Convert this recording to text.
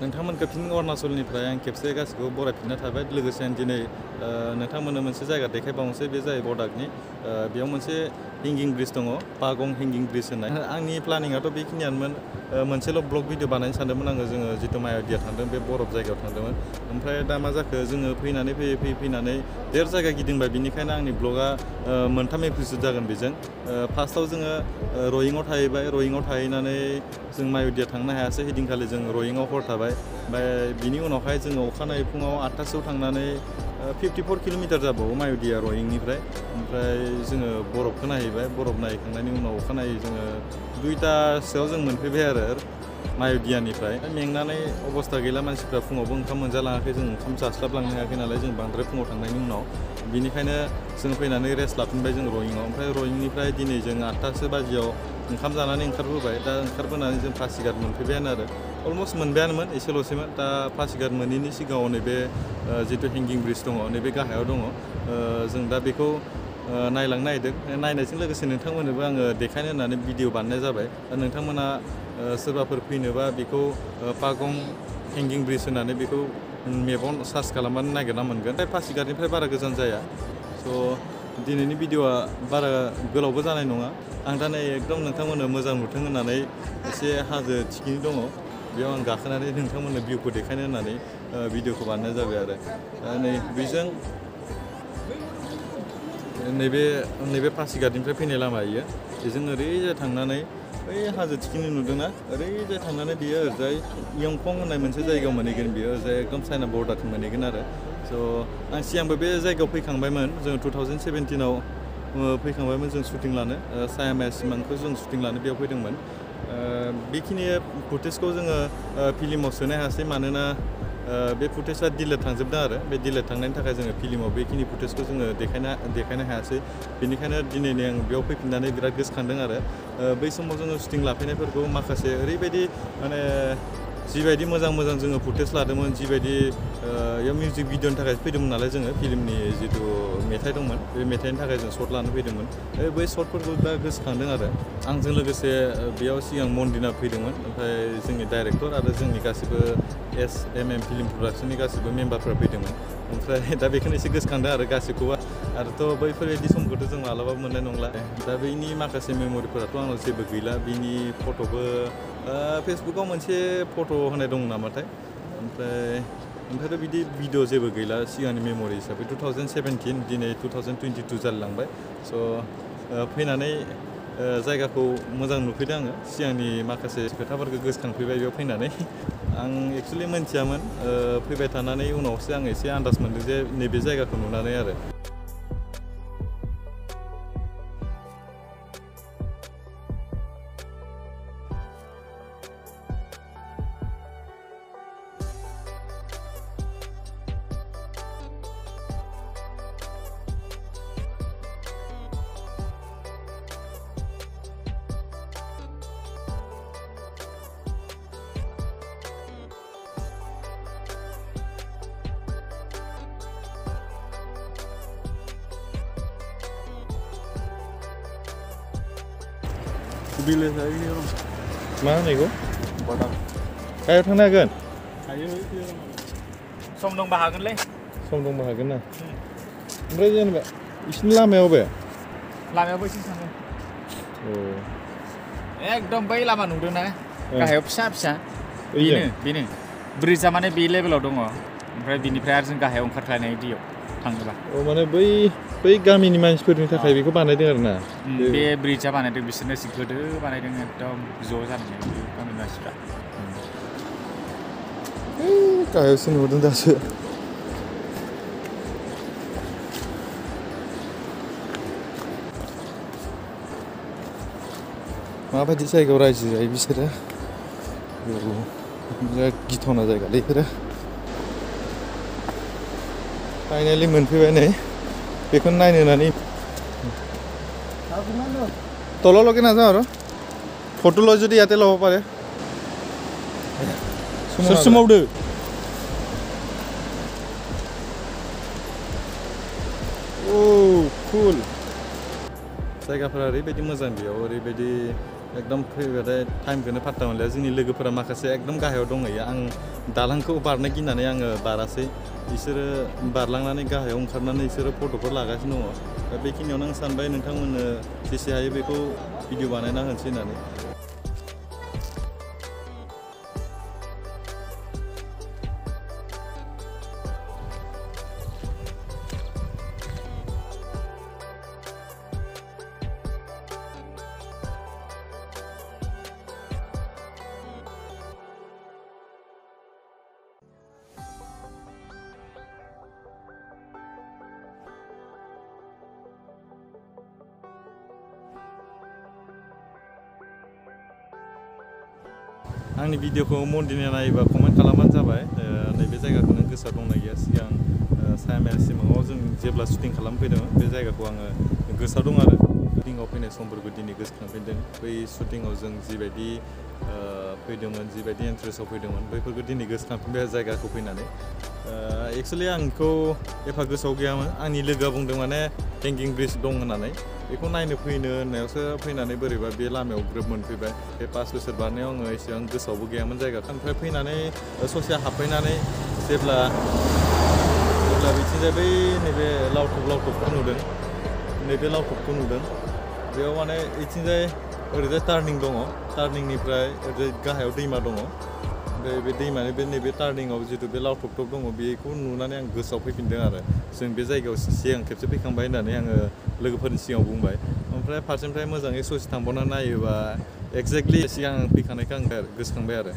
नोंथांमोनखौ फिन अरुणाचलनिफ्राय आं खेबसे गासिखौबो बरायफिनना थाबाय लोगोसे आं दिनै नोंथांमोननो मोनसे जायगा देखायबावनोसै बे जाहैबाय बडागनि बेयाव मोनसे हिंगिं ब्रिज दङ पागं हिंगिं ब्रिज होननाय आंनि प्लानिंआथ' बेखिनियानोमोन मोनसेल' ब्लग भिडिअ बानायनो सानदोंमोन आङो जोङो जितु मायादिया थांदों बे बरफ जायगायाव थांदोंमोन ओमफ्राय दा मा जाखो जोङो फैनानै देर जायगा गिदिंबाय बिनिखायनो आंनि ब्लगा मोनथाम एपिसड जागोन बेजों फार्स्टआव जोङो रयिंआव थाहैबाय रयिंआव थाहैनानै जों मायदिया थांनो हायासै हैदिनखालि जों रयिंआव हर थाबाय ओमफ्राय बिनि उनावहाय जोङो अखानायै फुङाव 8टासोआव थांनानै 54 किल'मिटार जाबावो मायदिया रयिंनिफ्राय ओमफ्राय जोङो बरफखौ नायहैबाय बरफ नायखांनायनि उनाव अखानायै जोङो 2टासोआव जों मोनफैबाय आरो मायदियानिफ्राय मेंनानै अबस्था गैला मानसिफ्रा फुङावबो ओंखाम मोनजालाङाखै जों ओंखाम जास्लाबलांनो हायाखै नालाय जों बांद्राय फुङाव थांनायनि उनाव बिनिखायनो जों फैनानै रेस्ट लाफिनबाय जों रयिंआव ओमफ्राय रयिंनिफ्राय दिनै जों 8टासो बाजियाव ओंखाम जानानै ओंखारबोबाय दा ओंखारबोनानै जों पासिघाट मोनफैबायानो आरो अलमस्ट मोनबायानोमोन एसेल'सैमोन दा पासिघाट मोनैनि सिगाङाव नैबे जितु हिंगिं ब्रिज दङ नैबे गाहायाव दङ जों दा बेखौ नायलांनो नागिरदों नायनायजों लोगोसे नोंथांमोननोबो आङो देखायनो होननानै भिडिअ बानायनाय जाबाय दा नोंथांमोना सोरबाफोर फैनोबा बेखौ पागं हिंगिं ब्रिज होननानै बेखौ मेपआव सार्च खालामबानो नागिरना मोनगोन पासिघाटनिफ्राय बारा गोजान जाया स' दिनैनि भिडिअआ बारा गोलावबो जानाय नङा आं दा नै एकदम नोंथांमोननो मोजां नुथों होननानै एसे हाजो थिखिनि दङ बेयाव आं गाखोनानै नोंथांमोननो भिउखौ देखायनो होननानै भिडिअखौ बानायनाय जाबाय आरो नै बेजों नैबे पासिघाटनिफ्राय फैनाय लामा इयो बेजों ओरैजाय थांनानै बै हाजो थिखिनि नुदोंना ओरैजाय थांनानै बियो ओरैजाय यंफं होननाय मोनसे जायगायाव मोनहैगोन बियो ओरैजाय एकदम चाइना बर्डारथिं मोनहैगोन आरो स' आं सिगांबो बे जायगायाव फैखांबायमोन जों 2017आव फैखांबायमोन जों शुटिं लानो सायामाया सिमांखौ जों शुटिं लानो बेयाव फैदोंमोन बेखिनि फुटेजखौ जोङो फिल्माव सोनो हायासै मानोना बे फुटेजआ डिलेट थांजोबदों आरो बे डिलेट थांनायनि थाखाय जोङो फिल्माव बेखिनि फुटेजखौ जोङो देखायनो हायासै बेनिखायनो दिनै आं बेयाव फैफिननानै बिराद गोसोखांदों आरो बै समाव जोङो शुटिं लाफैनायफोरखौ माखासे ओरैबायदि माने जिबायदि मोजां जोङो फुटेज लादोंमोन जिबायदि बेयाव मिउजिक भिडिअनि थाखाय फैदोंमोन नालाय जोङो फिल्मनि जितु मेथाइ दंमोन बे मेथाइनि थाखाय जों शट लानो फैदोंमोन बै शटफोरखौ दा गोसोखांदों आरो आंजों लोगोसे बेयाव सिगां मन्दिना फैदोंमोन ओमफ्राय जोंनि डाइरेक्टर आरो जोंनि गासिबो SMM फिल्म प्रडाक्सननि गासिबो मेम्बारफोरा फैदोंमोन ओमफ्राय दा बेखौनो एसे गोसोखांदों आरो गासिखौबो आरोथ' बैफोरबायदि समखौथ' जों मालाबाबो मोननाय नंला दा बैनि माखासे मेम'रिफोराथ' आंनाव जेबो गैला बिनि फट'बो फेसबुकाव मोनसे फट' होनाय दं नामाथाय ओमफ्रायथ' बिदि भिडिअ जेबो गैला सिगांनि मेम'रि हिसाबै 2017 दिनै 2022 जालायलांबाय स' फैनानै जायगाखौ मोजां नुफैदों आङो सिगांनि माखासे खोथाफोरखौ गोसोखांफैबाय बेयाव फैनानै आं एक्सुवेलि मोनथियामोन फैबाय थानानै उनावसो आं एसे आन्दाज मोनदों जे नैबे जायगाखौ नुनानै आरो Bilis aja ya. Mana nih gua? Bodak. Kayak थांनो हागोन? Ayo. Sम दंबा हागोनलै. सम दंबा हागोन ना? ओमफ्राय जेनेबा बिसिनि लामायाव बे? लामायावबो एसे थाङो। एकदम बै लामा नुदों ना? गाहायाव फिसा बेनो ब्रिजआ माने बे लेभेलाव दङ ओमफ्राय बिनिफ्राय आरो जों गाहायाव ओंखारख्लायनाय दैयाव थाङोबा माने बै गामिनि मानसिफोरनि थाखाय बेखौ बानायदों आरो ना बे ब्रिजआ बानायदों बिसोरनो गोदो बानायदों एकदम ज' जानानै गामिनि मानसिफ्रा गाहायावसो नुदों दासो माबायदि जायगायाव रायजो जायो बिसोरो बिराद गिथावना जायगालै बेफोरो फाइनालि मोनफैबाय नै बेखौनो नायनो होननानै তললৈকে নাযাওঁ আৰু ফটো লৈ যদি ইয়াতে ল'ব পাৰে सोमावदो कुल जायगाफोरा ओरैबायदि मोजां बेयाव ओरैबायदि एकदम फैबाथाय टाइमखौनो फात्ता मोनलिया जोंनि लोगोफोरा माखासे एकदम गाहायाव दंहैयो आं दालांखौ बारनो गिनानै आङो बारासै बिसोरो बारलांनानै गाहायाव ओंखारनानै बिसोरो फट'फोर लागासिनो दङ दा बेखिनियावनो आं सानबाय नोंथांमोननो जेसे हायो बेखौ भिडिअ बानायना होनोसै होननानै आंनि भिडिअखौ मन्दिरनि नायोबा कमेन्ट खालामबानो जाबाय नैबे जायगाखौ नों गोसोआव दंना गैया सिगां सायामाया सिमाङाव जों जेब्ला शुटिं खालामफैदोंमोन बे जायगाखौ आङो गोसोआव दं आरो शुटिंआव फैनाय समफोरखौ दिनै गोसोखांफिनदों बै शुटिंआव जों जिबायदि फैदोंमोन जिबायदि इन्ट्रेस्टआव फैदोंमोन बैफोरखौ दिनै गोसोखांफिनबाय जायगाखौ फैनानै एक्सुवेलि आं बेखौ एफा गोसोआव गैयामोन आंनि लोगोआ बुंदों माने हेंगिं ब्रिज दं होननानै बेखौ नायनो फैनो होननायावसो फैनानै बोरैबा बे लामायाव ग्रोब मोनफैबाय बे 5 बोसोर बारनायाव आङो एसेबां गोसोआवबो गैयामोन जायगाखौ ओमफ्राय फैनानै ससे हाबफैनानै जेब्ला बिथिंजाय बै नैबे लावथबखौ नुदों नैबे लावथबखौ नुदों बेयाव माने बिथिंजाय ओरैजाय टार्निं दङ टार्निंनिफ्राय ओरैजाय गाहायाव दैमा दङ ओमफ्राय बे दैमानि बे नैबे टार्निंआव जितु बे लावथब दङ बेखौ नुनानै आं गोसोआव फैफिनदों आरो जों बे जायगायाव सिगां खेबसे फैखांबाय होननानै आङो लोगोफोरनि सिगाङाव बुंबाय ओमफ्राय फारसेनिफ्राय मोजाङै ससे थांबावनानै नायोबा एक्जेक्टलि सिगां फैखानायखौ आं गोसोखांबाय आरो